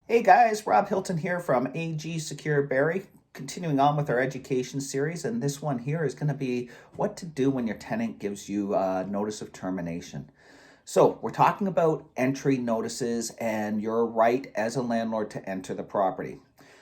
Hey guys, Rob Hilton here from AG Secure Barry, continuing on with our education series, and this one here is going to be what to do when your tenant gives you a notice of termination. So we're talking about entry notices and your right as a landlord to enter the property.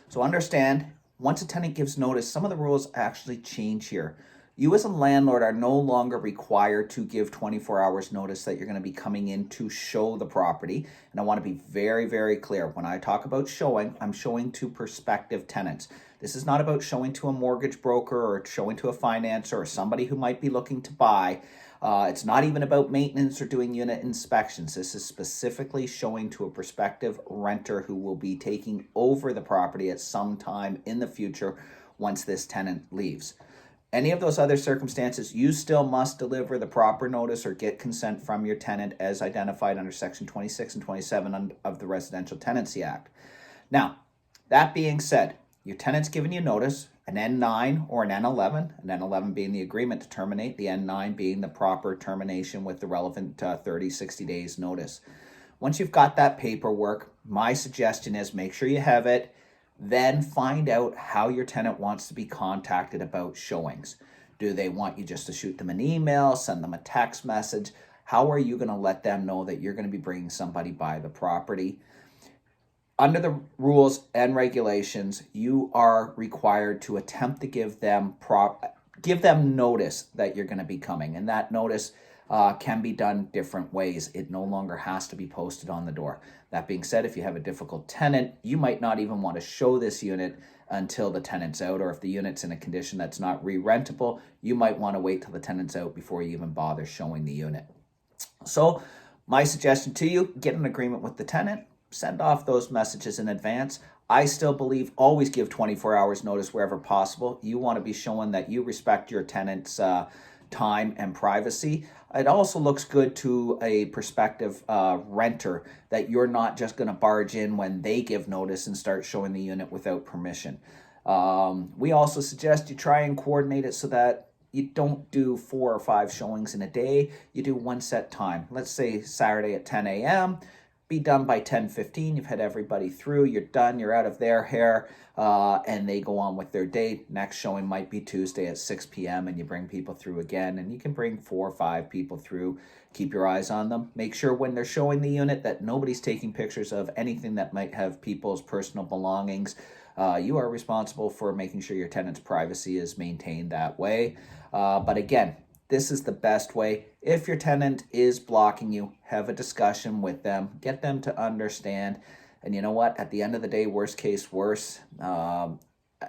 So understand, once a tenant gives notice, some of the rules actually change here. You as a landlord are no longer required to give 24 hours notice that you're going to be coming in to show the property. And I want to be very, very clear. When I talk about showing, I'm showing to prospective tenants. This is not about showing to a mortgage broker or showing to a financer or somebody who might be looking to buy. It's not even about maintenance or doing unit inspections. This is specifically showing to a prospective renter who will be taking over the property at some time in the future once this tenant leaves. Any of those other circumstances, you still must deliver the proper notice or get consent from your tenant as identified under Section 26 and 27 of the Residential Tenancy Act. Now, that being said, your tenant's given you notice, an N9 or an N11, an N11 being the agreement to terminate, the N9 being the proper termination with the relevant 30, 60 days notice. Once you've got that paperwork, my suggestion is make sure you have it. Then find out how your tenant wants to be contacted about showings. Do they want you just to shoot them an email, send them a text message? How are you going to let them know that you're going to be bringing somebody by the property? Under the rules and regulations, you are required to attempt to give them notice that you're going to be coming, and that notice can be done different ways. It no longer has to be posted on the door. That being said, if you have a difficult tenant, you might not even want to show this unit until the tenant's out, or if the unit's in a condition that's not re-rentable, you might want to wait till the tenant's out before you even bother showing the unit. So my suggestion to you, get an agreement with the tenant, send off those messages in advance. I still believe always give 24 hours notice wherever possible. You want to be showing that you respect your tenant's time and privacy. It also looks good to a prospective renter that you're not just going to barge in when they give notice and start showing the unit without permission. We also suggest you try and coordinate it so that you don't do 4 or 5 showings in a day. You do one set time. Let's say Saturday at 10 a.m. Be done by 10:15. You've had everybody through. You're done. You're out of their hair, and they go on with their day. Next showing might be Tuesday at 6 p.m. and you bring people through again, and you can bring 4 or 5 people through. Keep your eyes on them. Make sure when they're showing the unit that nobody's taking pictures of anything that might have people's personal belongings. You are responsible for making sure your tenant's privacy is maintained that way. But again, this is the best way. If your tenant is blocking you, have a discussion with them, get them to understand. And you know what? At the end of the day, worst case worse, an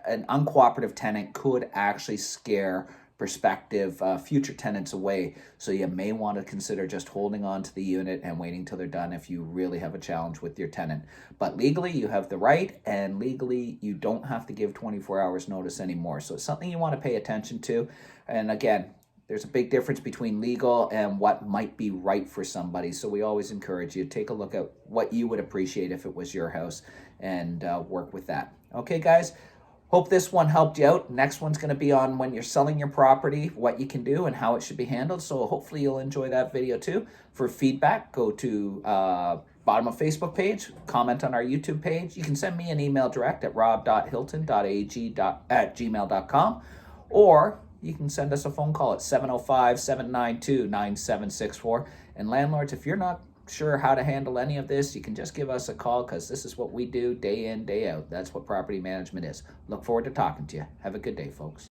uncooperative tenant could actually scare prospective future tenants away. So you may want to consider just holding on to the unit and waiting till they're done if you really have a challenge with your tenant. But legally, you have the right, and legally, you don't have to give 24 hours notice anymore. So it's something you want to pay attention to. And again, there's a big difference between legal and what might be right for somebody. So we always encourage you to take a look at what you would appreciate if it was your house and work with that. Okay, guys? Hope this one helped you out. Next one's going to be on when you're selling your property, what you can do and how it should be handled. So hopefully you'll enjoy that video too. For feedback, go to bottom of Facebook page, comment on our YouTube page. You can send me an email direct at rob.hilton.ag@gmail.com, or you can send us a phone call at 705-792-9764. And landlords, if you're not sure how to handle any of this, you can just give us a call, because this is what we do day in, day out. That's what property management is. Look forward to talking to you. Have a good day, folks.